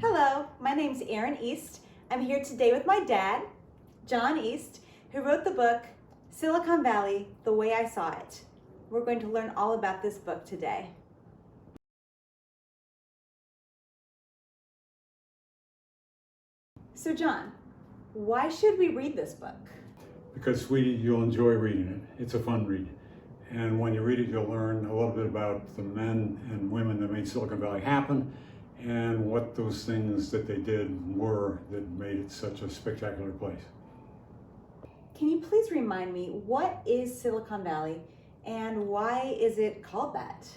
Hello, my name's Erin East. I'm here today with my dad, John East, who wrote the book, Silicon Valley, The Way I Saw It. We're going to learn all about this book today. So John, why should we read this book? Because, sweetie, you'll enjoy reading it. It's a fun read. And when you read it, you'll learn a little bit about the men and women that made Silicon Valley happen and what those things that they did were that made it such a spectacular place. Can you please remind me, what is Silicon Valley and why is it called that?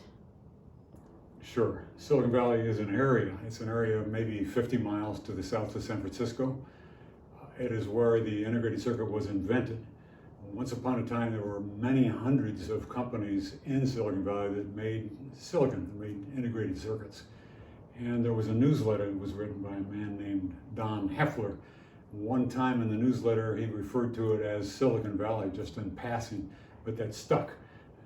Sure. Silicon Valley is an area. It's an area maybe 50 miles to the south of San Francisco. It is where the integrated circuit was invented. Once upon a time, there were many hundreds of companies in Silicon Valley that made silicon, that made integrated circuits. And there was a newsletter that was written by a man named Don Heffler. One time in the newsletter, he referred to it as Silicon Valley, just in passing, but that stuck.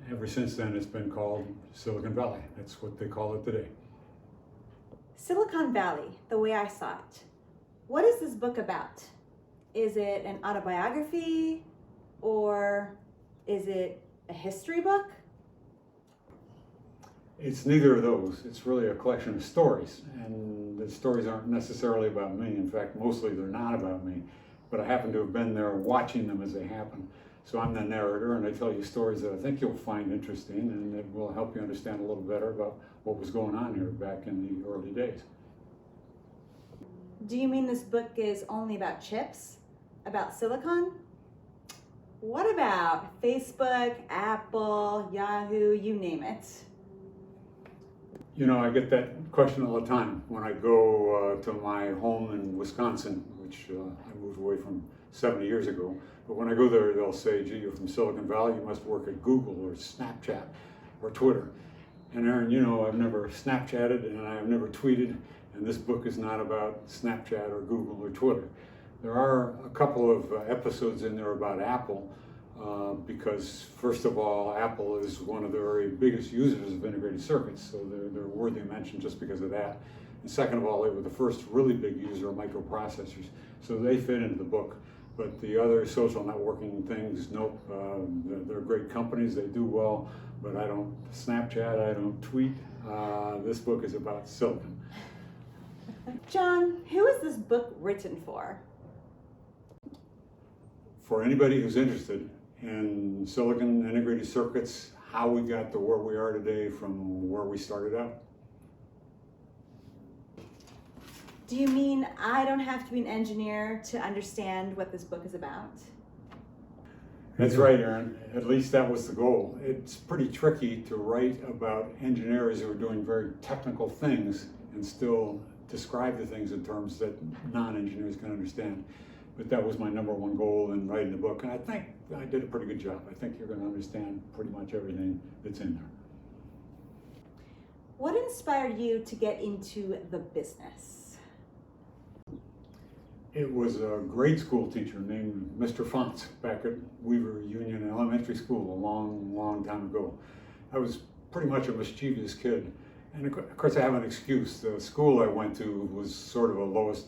Ever since then, it's been called Silicon Valley. That's what they call it today. Silicon Valley, The Way I Saw It. What is this book about? Is it an autobiography or is it a history book? It's neither of those. It's really a collection of stories, and the stories aren't necessarily about me. In fact, mostly they're not about me, but I happen to have been there watching them as they happen. So I'm the narrator, and I tell you stories that I think you'll find interesting and that will help you understand a little better about what was going on here back in the early days. Do you mean this book is only about chips? About silicon? What about Facebook, Apple, Yahoo, you name it? You know, I get that question all the time when I go to my home in Wisconsin, which I moved away from 70 years ago. But when I go there, they'll say, gee, you're from Silicon Valley, you must work at Google or Snapchat or Twitter. And Erin, you know, I've never Snapchatted and I've never tweeted, and this book is not about Snapchat or Google or Twitter. There are a couple of episodes in there about Apple, because first of all, Apple is one of the very biggest users of integrated circuits, so they're worthy of mention just because of that. And second of all, they were the first really big user of microprocessors, so they fit into the book. But the other social networking things, nope, they're great companies, they do well, but I don't Snapchat, I don't tweet. This book is about silicon. John, who is this book written for? For anybody who's interested in silicon integrated circuits, how we got to where we are today from where we started out. Do you mean I don't have to be an engineer to understand what this book is about? That's right, Erin. At least that was the goal. It's pretty tricky to write about engineers who are doing very technical things and still describe the things in terms that non-engineers can understand. But that was my number one goal in writing the book, and I think I did a pretty good job. I think you're going to understand pretty much everything that's in there. What inspired you to get into the business? It was a grade school teacher named Mr. Fonts back at Weaver Union Elementary School a long, long time ago. I was pretty much a mischievous kid, and of course I have an excuse. The school I went to was sort of a lowest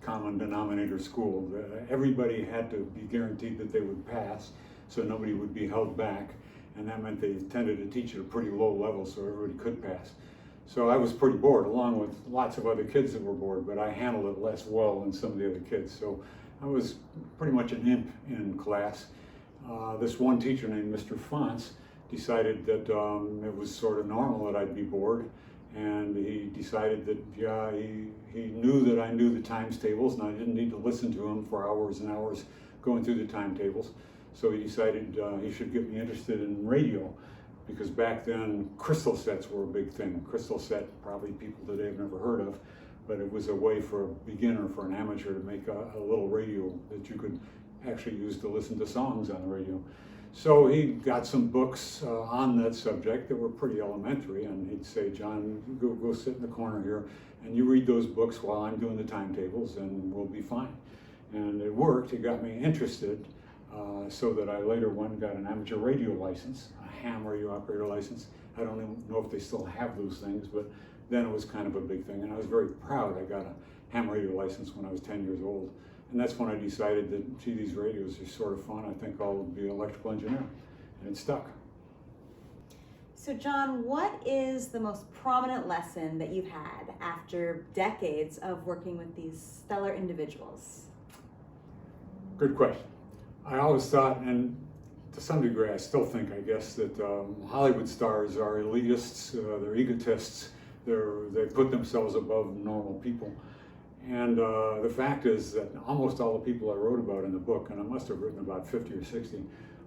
common denominator school. Everybody had to be guaranteed that they would pass, so nobody would be held back, and that meant they tended to teach at a pretty low level so everybody could pass. So I was pretty bored, along with lots of other kids that were bored, but I handled it less well than some of the other kids. So I was pretty much an imp in class. This one teacher named Mr. Fonts decided that it was sort of normal that I'd be bored, and he decided that, yeah, he knew that I knew the times tables and I didn't need to listen to him for hours and hours going through the timetables. So he decided he should get me interested in radio, because back then crystal sets were a big thing. Crystal set, probably people today have never heard of, but it was a way for a beginner, for an amateur, to make a little radio that you could actually use to listen to songs on the radio. So he got some books on that subject that were pretty elementary, and he'd say, John, go sit in the corner here and you read those books while I'm doing the timetables and we'll be fine. And it worked. It got me interested, so that I later went and got an amateur radio license. I ham radio operator license. I don't even know if they still have those things, but then it was kind of a big thing. And I was very proud I got a ham radio license when I was 10 years old. And that's when I decided that, gee, these radios are sort of fun. I think I'll be an electrical engineer. And it stuck. So John, what is the most prominent lesson that you've had after decades of working with these stellar individuals? Good question. I always thought, and to some degree I still think, I guess, that Hollywood stars are elitists, they're egotists, they put themselves above normal people. And the fact is that almost all the people I wrote about in the book, and I must have written about 50 or 60,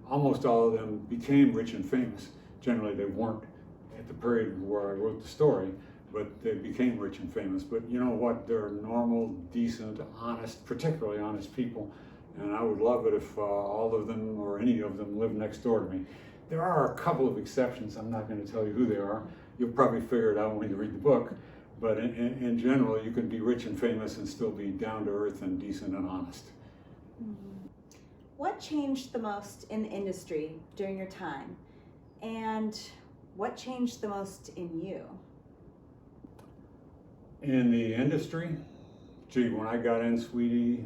almost all of them became rich and famous. Generally they weren't at the period where I wrote the story, but they became rich and famous. But you know what, they're normal, decent, honest, particularly honest people. And I would love it if all of them or any of them lived next door to me. There are a couple of exceptions. I'm not going to tell you who they are. You'll probably figure it out when you read the book. But in general, you can be rich and famous and still be down to earth and decent and honest. Mm-hmm. What changed the most in the industry during your time? And what changed the most in you? In the industry, gee, when I got in, sweetie,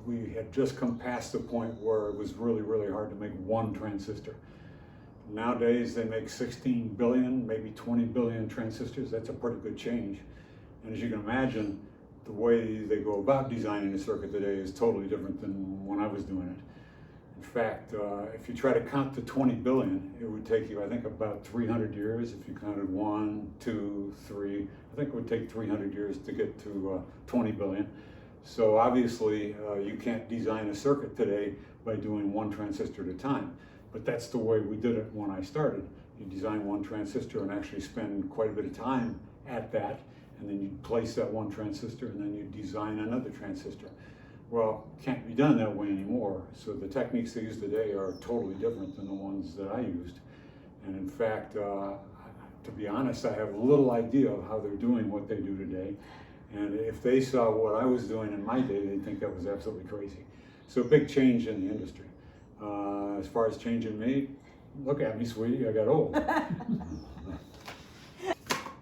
we had just come past the point where it was really, really hard to make one transistor. Nowadays, they make 16 billion, maybe 20 billion transistors. That's a pretty good change. And as you can imagine, the way they go about designing a circuit today is totally different than when I was doing it. In fact, if you try to count to 20 billion, it would take you, I think, about 300 years. If you counted 1, 2, 3, I think it would take 300 years to get to 20 billion. So obviously, you can't design a circuit today by doing one transistor at a time. But that's the way we did it when I started. You design one transistor and actually spend quite a bit of time at that, and then you place that one transistor, and then you design another transistor. Well, it can't be done that way anymore. So the techniques they use today are totally different than the ones that I used. And in fact, to be honest, I have little idea of how they're doing what they do today. And if they saw what I was doing in my day, they'd think that was absolutely crazy. So big change in the industry. As far as changing me, look at me, sweetie, I got old.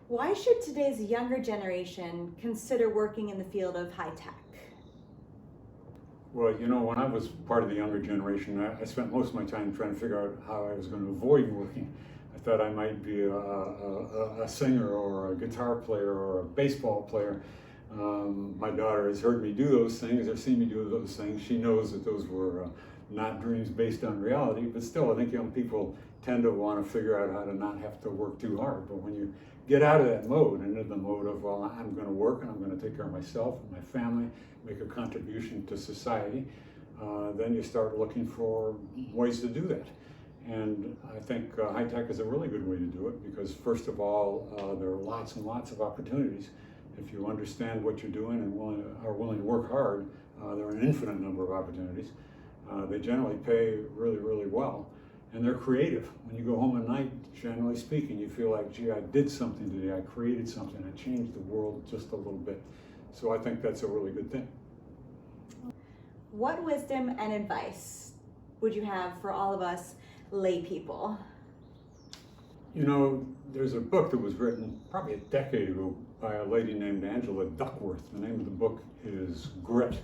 Why should today's younger generation consider working in the field of high tech? Well, you know, when I was part of the younger generation, I spent most of my time trying to figure out how I was going to avoid working. I thought I might be a singer or a guitar player or a baseball player. My daughter has heard me do those things or seen me do those things. She knows that those were not dreams based on reality, but still I think young people tend to want to figure out how to not have to work too hard. But when you get out of that mode and into the mode of, well, I'm going to work and I'm going to take care of myself and my family, make a contribution to society, then you start looking for ways to do that. And I think high tech is a really good way to do it because, first of all, there are lots and lots of opportunities. If you understand what you're doing and are willing to work hard, there are an infinite number of opportunities. They generally pay really, really well. And they're creative. When you go home at night, generally speaking, you feel like, gee, I did something today, I created something, I changed the world just a little bit. So I think that's a really good thing. What wisdom and advice would you have for all of us lay people? You know, there's a book that was written probably a decade ago by a lady named Angela Duckworth. The name of the book is Grit.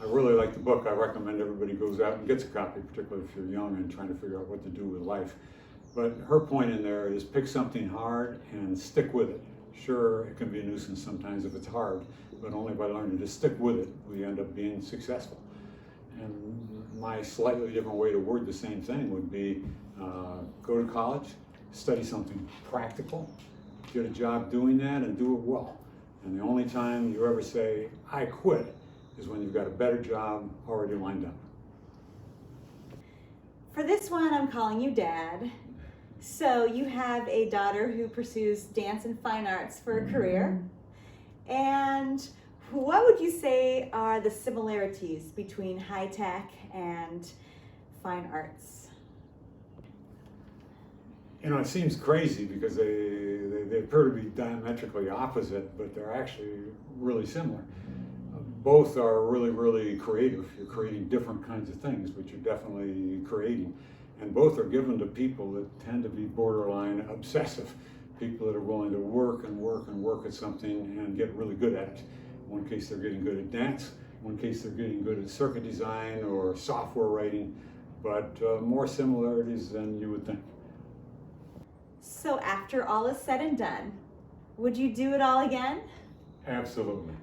I really like the book. I recommend everybody goes out and gets a copy, particularly if you're young and trying to figure out what to do with life. But her point in there is pick something hard and stick with it. Sure, it can be a nuisance sometimes if it's hard, but only by learning to stick with it will you end up being successful. And my slightly different way to word the same thing would be go to college, study something practical, get a job doing that, and do it well. And the only time you ever say, I quit, is when you've got a better job already lined up. For this one, I'm calling you Dad. So you have a daughter who pursues dance and fine arts for a career. And what would you say are the similarities between high tech and fine arts? You know, it seems crazy because they appear to be diametrically opposite, but they're actually really similar. Both are really, really creative. You're creating different kinds of things, but you're definitely creating. And both are given to people that tend to be borderline obsessive, people that are willing to work and work and work at something and get really good at it. In one case, they're getting good at dance. In one case, they're getting good at circuit design or software writing, but more similarities than you would think. So after all is said and done, would you do it all again? Absolutely.